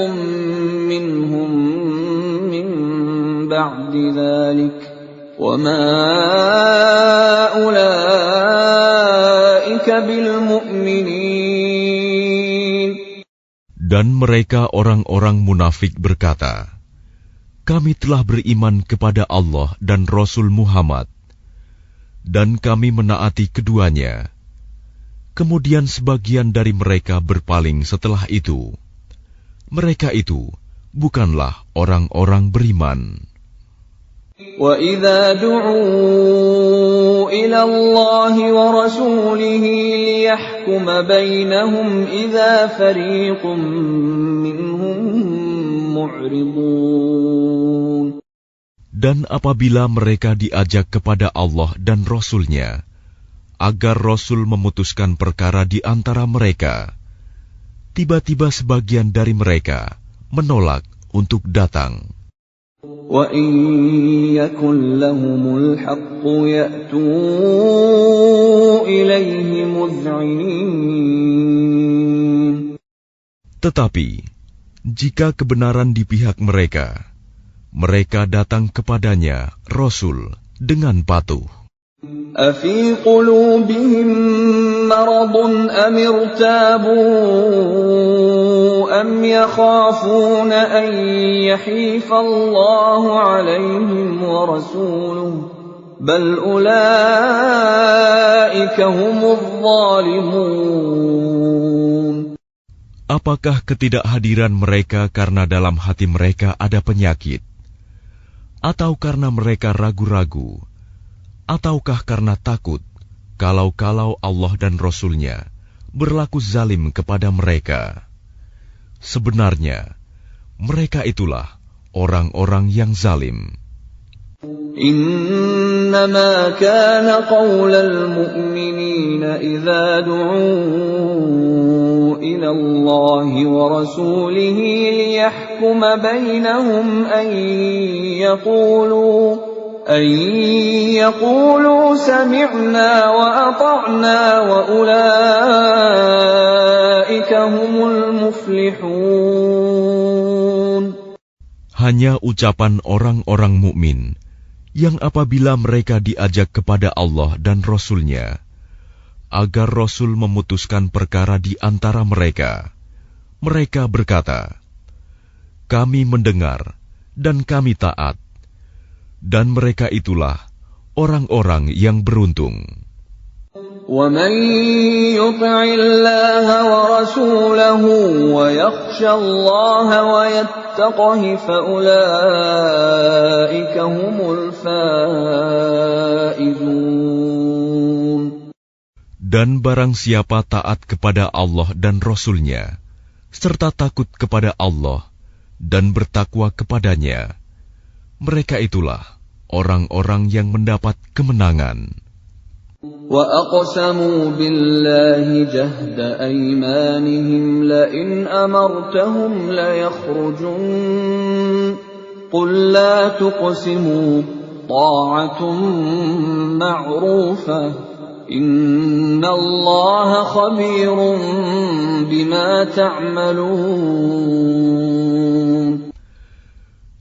مِّنْهُم مِّن بَعْدِ ذَلِكَ وَمَا أُولَٰئِكَ بِالْمُؤْمِنِينَ. Dan mereka orang-orang munafik berkata, kami telah beriman kepada Allah dan Rasul Muhammad, dan kami menaati keduanya. Kemudian sebagian dari mereka berpaling setelah itu. Mereka itu bukanlah orang-orang beriman. وَإِذَا دُعُوا إِلَى اللَّهِ وَرَسُولِهِ لِيَحْكُمَ بَيْنَهُمْ إِذَا فَرِيقٌ مِّنْهُم مُّعْرِضُونَ. Dan apabila mereka diajak kepada Allah dan Rasul-Nya, agar Rasul memutuskan perkara di antara mereka, tiba-tiba sebagian dari mereka menolak untuk datang. وَإِن يَكُن لَّهُمُ الْحَقُّ يَأْتُوا إِلَيْهِ مُذْعِنِينَ. Tetapi, jika kebenaran di pihak mereka, mereka datang kepadanya, Rasul, dengan patuh. أَفِي قُلُوبِهِم مَّرَضٌ أَمِ ارْتَابُوا أَمْ يَخَافُونَ أَن يَحِيفَ اللَّهُ عَلَيْهِمْ وَرَسُولُهُ بَلْ أُولَٰئِكَ هُمُ الظَّالِمُونَ. Apakah ketidakhadiran mereka karena dalam hati mereka ada penyakit? Atau karena mereka ragu-ragu? Ataukah karena takut kalau Allah dan Rasul-Nya berlaku zalim kepada mereka? Sebenarnya, mereka itulah orang-orang yang zalim. إنما كان قول المؤمنين إذا دعوا إلى الله ورسوله ليحكم بينهم أن يقولوا سمعنا وأطعنا وأولئك هم المفلحون. Hanya ucapan orang-orang mukmin yang apabila mereka diajak kepada Allah dan Rasul-Nya, agar Rasul memutuskan perkara di antara mereka, mereka berkata, kami mendengar dan kami taat. Dan mereka itulah orang-orang yang beruntung. وَمَن يُطِعِ اللَّهَ وَرَسُولَهُ وَيَخْشَ اللَّهَ وَيَتَّقْهِ فَأُولَٰئِكَ هُمُ الْفَائِزُونَ. Dan barang siapa taat kepada Allah dan Rasul-Nya, serta takut kepada Allah dan bertakwa kepadanya, mereka itulah orang-orang yang mendapat kemenangan. وَأَقْسَمُوا بِاللَّهِ جَهْدَ أَيْمَانِهِمْ لَئِنْ أَمَرْتَهُمْ لَيَخْرُجُنَّ قُل لَّا تُقْسِمُوا طَاعَةٌ مَّعْرُوفَةٌ إِنَّ اللَّهَ خَبِيرٌ بِمَا تَعْمَلُونَ.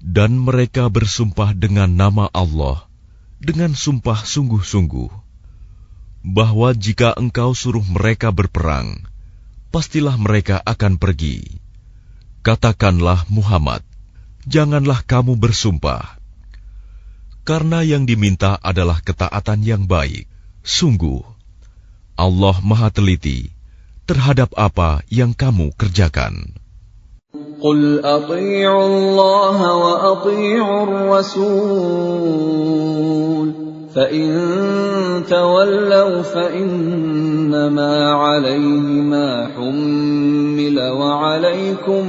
Dan mereka bersumpah dengan nama Allah, dengan sumpah sungguh-sungguh, bahwa jika engkau suruh mereka berperang, pastilah mereka akan pergi. Katakanlah Muhammad, janganlah kamu bersumpah, karena yang diminta adalah ketaatan yang baik. Sungguh, Allah Maha Teliti terhadap apa yang kamu kerjakan. قل أطيعوا الله وأطيعوا الرسول فإن تولوا فإنما عليه ما حمل وعليكم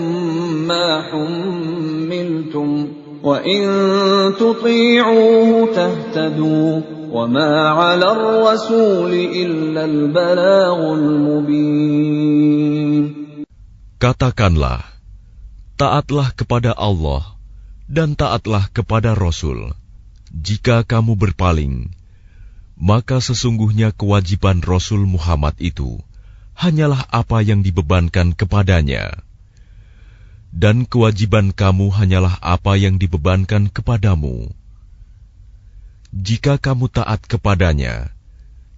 ما حملتم وإن تطيعوه تهتدوا وما على الرسول إلا البلاغ المبين. Katakanlah, taatlah kepada Allah dan taatlah kepada Rasul. Jika kamu berpaling, maka sesungguhnya kewajiban Rasul Muhammad itu hanyalah apa yang dibebankan kepadanya. Dan kewajiban kamu hanyalah apa yang dibebankan kepadamu. Jika kamu taat kepadanya,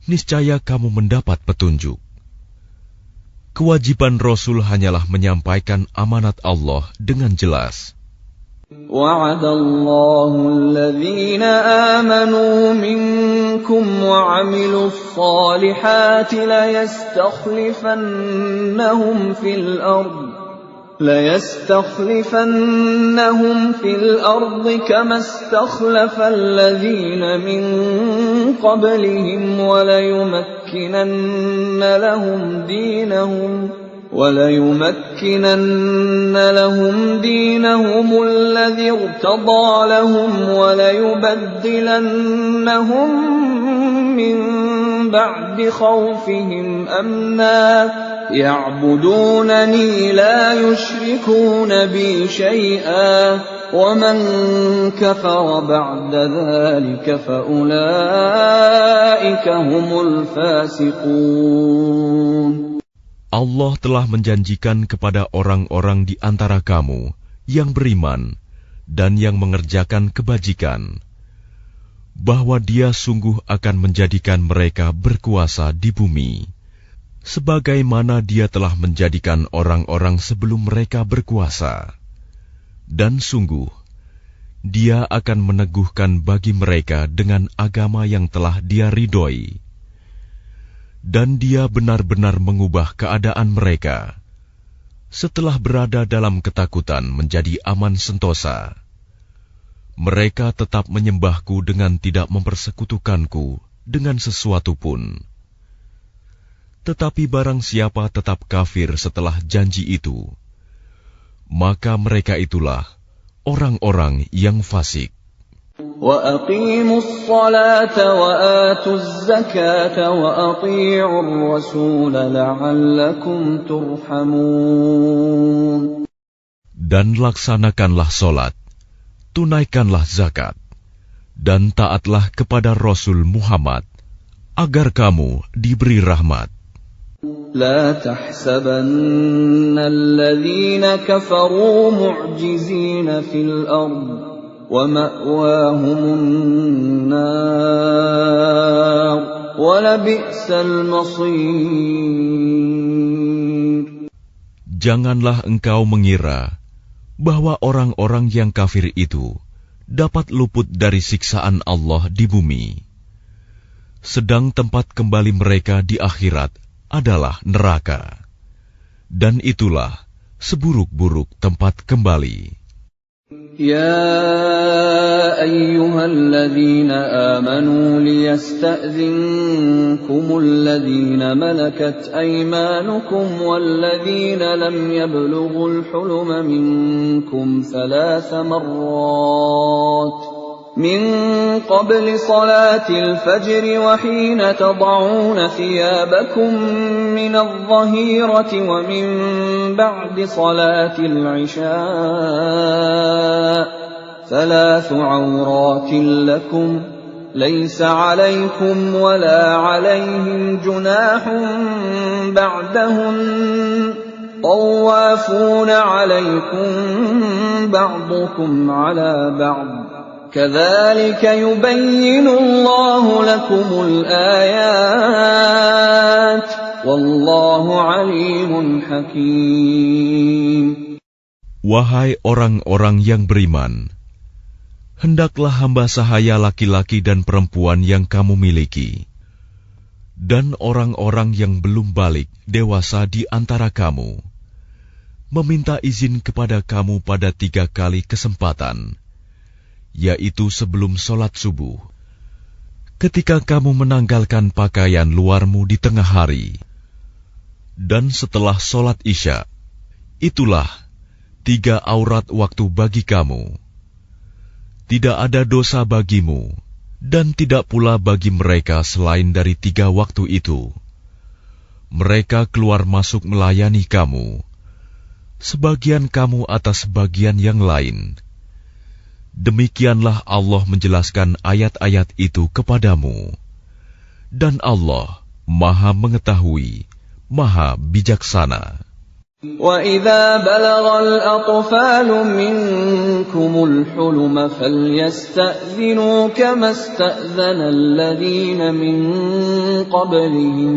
niscaya kamu mendapat petunjuk. Kewajiban Rasul hanyalah menyampaikan amanat Allah dengan jelas. وعد الله الذين آمنوا منكم وعملوا الصالحات ليستخلفنهم في الأرض كما استخلف الذين من قبلهم وليمكنن لهم دينهم الذي ارتضى لهم وليبدلنهم من بعد خوفهم أمنا يعبدونني لا يشركون بي شيئا ومن كفر بعد ذلك فأولئك هم الفاسقون. Allah telah menjanjikan kepada orang-orang di antara kamu yang beriman dan yang mengerjakan kebajikan, bahwa Dia sungguh akan menjadikan mereka berkuasa di bumi, sebagaimana Dia telah menjadikan orang-orang sebelum mereka berkuasa. Dan sungguh, Dia akan meneguhkan bagi mereka dengan agama yang telah Dia ridhoi. Dan Dia benar-benar mengubah keadaan mereka setelah berada dalam ketakutan menjadi aman sentosa. Mereka tetap menyembahku dengan tidak mempersekutukanku dengan sesuatu pun. Tetapi barang siapa tetap kafir setelah janji itu, maka mereka itulah orang-orang yang fasik. وَأَقِيمُوا الصَّلَاةَ وَآتُوا الزَّكَاةَ وَأَطِيعُوا الرَّسُولَ لَعَلَّكُمْ تُرْحَمُونَ. Dan laksanakanlah solat, tunaikanlah zakat, dan taatlah kepada Rasul Muhammad, agar kamu diberi rahmat. لا تحسبن الذين كفروا معجزين في الأرض ومأواهم النار ولبئس المصير. Janganlah engkau mengira bahwa orang-orang yang kafir itu dapat luput dari siksaan Allah di bumi, sedang tempat kembali mereka di akhirat adalah neraka, dan itulah seburuk-buruk tempat kembali. يا أيها الذين آمنوا ليستأذنكم الذين ملكت أيمانكم والذين لم يبلغوا الحلم منكم 3 مرات من قبل صلاة الفجر وحين تضعون ثيابكم من الظهيرة ومن بعد صلاة العشاء 3 عورات لكم ليس عليكم ولا عليهم جناح بعدهن طوافون عليكم بعضكم على بعض كذلك يبين الله لكم الآيات والله عليم حكيم. Wahai orang-orang yang beriman, hendaklah hamba sahaya laki-laki dan perempuan yang kamu miliki, dan orang-orang yang belum balik dewasa di antara kamu, meminta izin kepada kamu pada 3 kali kesempatan, yaitu sebelum sholat subuh, ketika kamu menanggalkan pakaian luarmu di tengah hari, dan setelah sholat isya. Itulah 3 aurat waktu bagi kamu. Tidak ada dosa bagimu, dan tidak pula bagi mereka selain dari 3 waktu itu. Mereka keluar masuk melayani kamu, sebagian kamu atas sebagian yang lain. Demikianlah Allah menjelaskan ayat-ayat itu kepadamu. Dan Allah Maha Mengetahui, Maha Bijaksana. وَإِذَا بَلَغَ الْأَطْفَالُ مِنكُمُ الْحُلُمَ فَلْيَسْتَأْذِنُوا كَمَا اسْتَأْذَنَ الَّذِينَ مِن قَبْلِهِمْ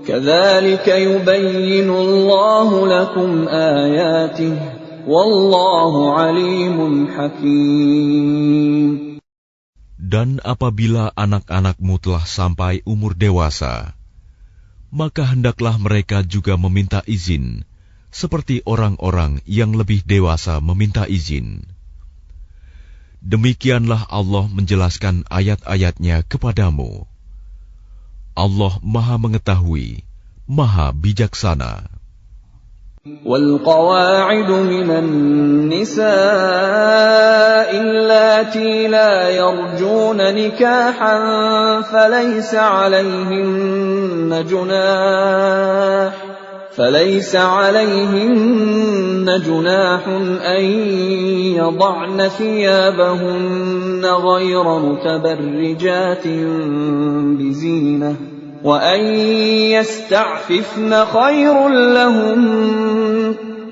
كَذَلِكَ يُبَيِّنُ اللَّهُ لَكُمْ آيَاتِهِ وَاللَّهُ عَلِيمٌ حَكِيمٌ. Dan apabila anak-anakmu telah sampai umur dewasa, maka hendaklah mereka juga meminta izin, seperti orang-orang yang lebih dewasa meminta izin. Demikianlah Allah menjelaskan ayat-ayatnya kepadamu. Allah Maha Mengetahui, Maha Bijaksana. وَالْقَوَاعِدُ مِنَ النِّسَاءِ اللَّاتِي لَا يَرْجُونَ نِكَاحًا فَلَيْسَ عَلَيْهِنَّ جُنَاحٌ أَن يَضَعْنَ ثِيَابَهُنَّ غَيْرَ مُتَبَرِّجَاتٍ بِزِينَةٍ وَأَن يَسْتَعْفِفْنَ خَيْرٌ لَّهُنَّ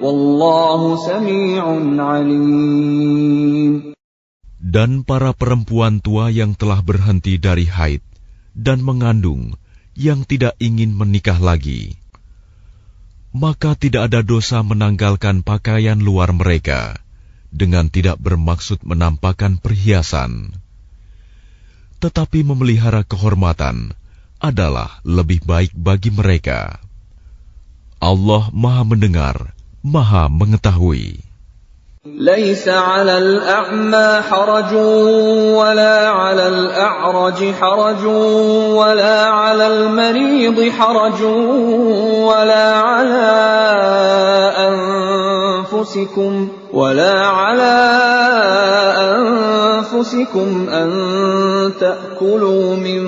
وَاللَّهُ سَمِيعٌ عَلِيمٌ. Dan para perempuan tua yang telah berhenti dari haid dan mengandung yang tidak ingin menikah lagi, maka tidak ada dosa menanggalkan pakaian luar mereka dengan tidak bermaksud menampakkan perhiasan. Tetapi memelihara kehormatan adalah lebih baik bagi mereka. Allah Maha Mendengar, Maha Mengetahui. ليس على الأعمى حرج ولا على الأعرج حرج ولا على المريض حرج ولا على أنفسكم أن تأكلوا من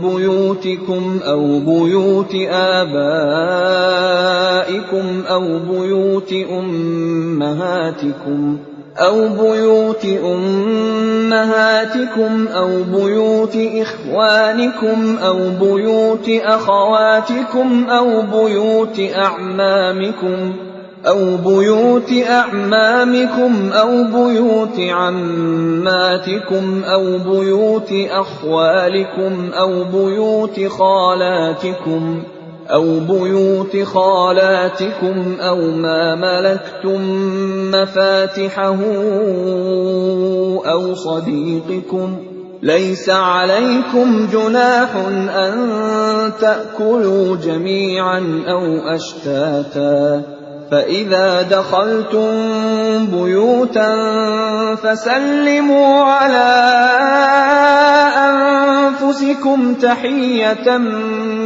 بيوتكم أو بيوت آبائكم أو بيوت أمهاتكم أو بيوت إخوانكم أو بيوت أخواتكم أو بيوت أعمامكم أو بيوت عماتكم أو بيوت أخوالكم أو بيوت خالاتكم أو ما ملكتم مفاتحه أو صديقكم. ليس عليكم جناح أن تأكلوا جميعا أو أشتاتا. فإذا دخلتم بيوتا فسلموا على أنفسكم تحية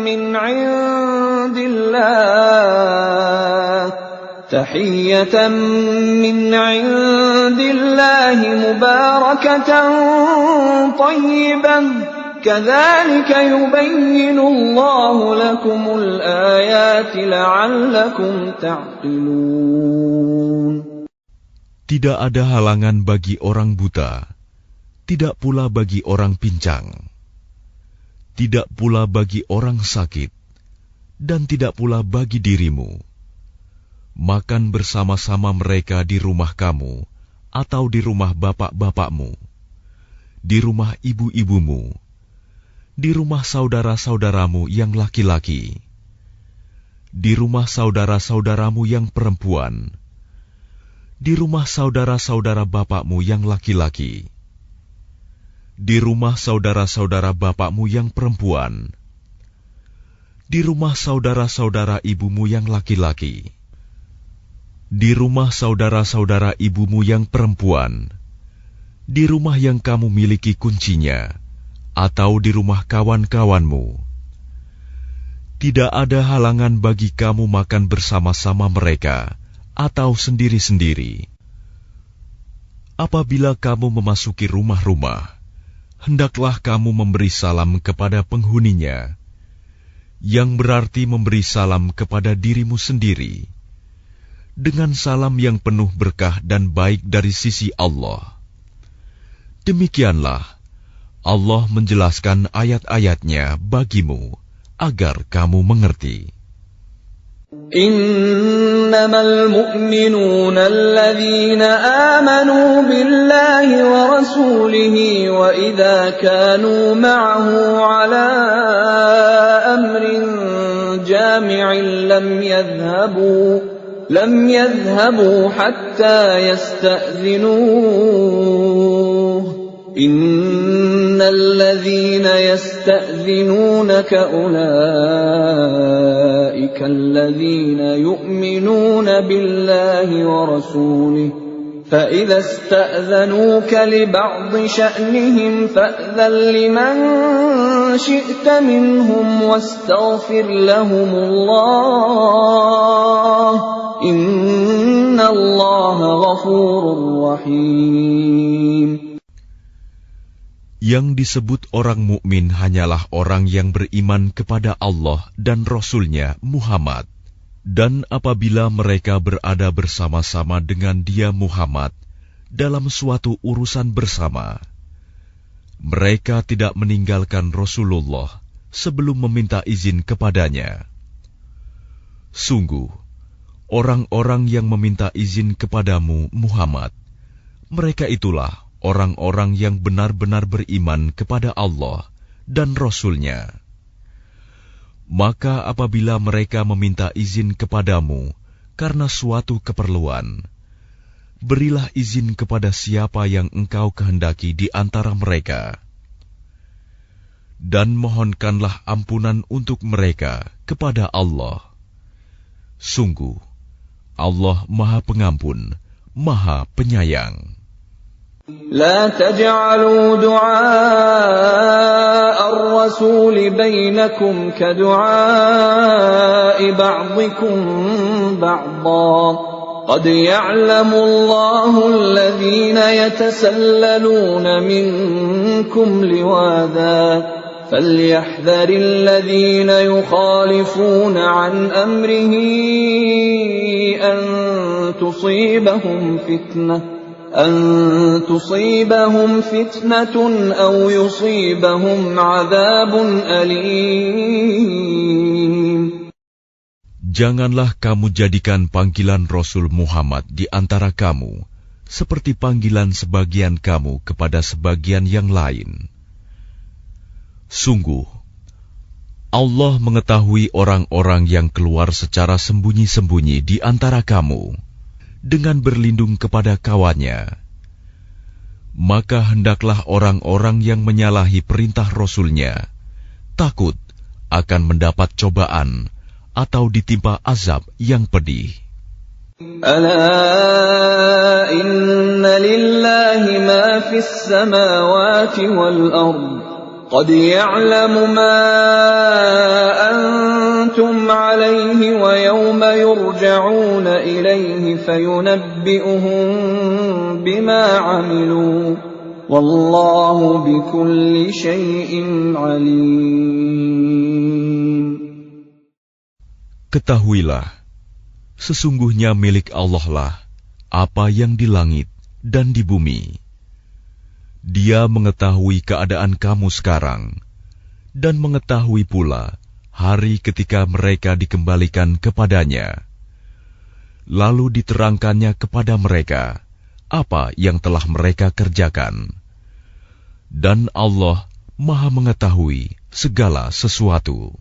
من عند الله مباركة طيبة كذلك يبين الله لكم الآيات لعلكم تعقلون. Tidak ada halangan bagi orang buta, tidak pula bagi orang pincang, tidak pula bagi orang sakit, dan tidak pula bagi dirimu. Makan bersama-sama mereka di rumah kamu, atau di rumah bapak-bapakmu, di rumah ibu-ibumu, di rumah saudara-saudaramu yang laki-laki, di rumah saudara-saudaramu yang perempuan, di rumah saudara-saudara bapakmu yang laki-laki, di rumah saudara-saudara bapakmu yang perempuan, di rumah saudara-saudara ibumu yang laki-laki, di rumah saudara-saudara ibumu yang perempuan, di rumah yang kamu miliki kuncinya, atau di rumah kawan-kawanmu. Tidak ada halangan bagi kamu makan bersama-sama mereka, atau sendiri-sendiri. Apabila kamu memasuki rumah-rumah, hendaklah kamu memberi salam kepada penghuninya, yang berarti memberi salam kepada dirimu sendiri, dengan salam yang penuh berkah dan baik dari sisi Allah. Demikianlah Allah menjelaskan ayat-ayatnya bagimu, agar kamu mengerti. Innamal mu'minuna alladhina amanu billahi wa rasulihi wa idha kanu ma'ahu ala amrin jami'in lam yadhhabu hatta yasta'dhinuhu. Innal ladhina yasta'dhinunaka ulaika alladhina yu'minuna billahi wa rasulihi فإذا استأذنوك لبعض شأنهم فأذن لمن شئت منهم واستغفر لهم الله إن الله غفور رحيم. Yang disebut orang mukmin hanyalah orang yang beriman kepada Allah dan Rasul-Nya Muhammad. Dan apabila mereka berada bersama-sama dengan dia Muhammad dalam suatu urusan bersama, mereka tidak meninggalkan Rasulullah sebelum meminta izin kepadanya. Sungguh, orang-orang yang meminta izin kepadamu Muhammad, mereka itulah orang-orang yang benar-benar beriman kepada Allah dan Rasul-Nya. Maka apabila mereka meminta izin kepadamu karena suatu keperluan, berilah izin kepada siapa yang engkau kehendaki di antara mereka. Dan mohonkanlah ampunan untuk mereka kepada Allah. Sungguh, Allah Maha Pengampun, Maha Penyayang. لا تجعلوا دعاء الرسول بينكم كدعاء بعضكم بعضا قد يعلم الله الذين يتسللون منكم لواذا فليحذر الذين يخالفون عن أمره أن تصيبهم فتنة أو يصيبهم عذاب أليم. Janganlah kamu jadikan panggilan Rasul Muhammad di antara kamu seperti panggilan sebagian kamu kepada sebagian yang lain. Sungguh, Allah mengetahui orang-orang yang keluar secara sembunyi-sembunyi di antara kamu dengan berlindung kepada kawannya. Maka hendaklah orang-orang yang menyalahi perintah Rasul-Nya takut akan mendapat cobaan atau ditimpa azab yang pedih. Ala inna lillahi ma fis samawati wal ard qad ya'lamu ma antum alayhi wa yawma yurja'una ilayhi fayunabbi'uhum bima 'amilu wallahu bikulli shay'in 'alim. Ketahuilah, sesungguhnya milik Allah lah apa yang di langit dan di bumi. Dia mengetahui keadaan kamu sekarang, dan mengetahui pula hari ketika mereka dikembalikan kepadanya. Lalu diterangkannya kepada mereka apa yang telah mereka kerjakan. Dan Allah Maha mengetahui segala sesuatu.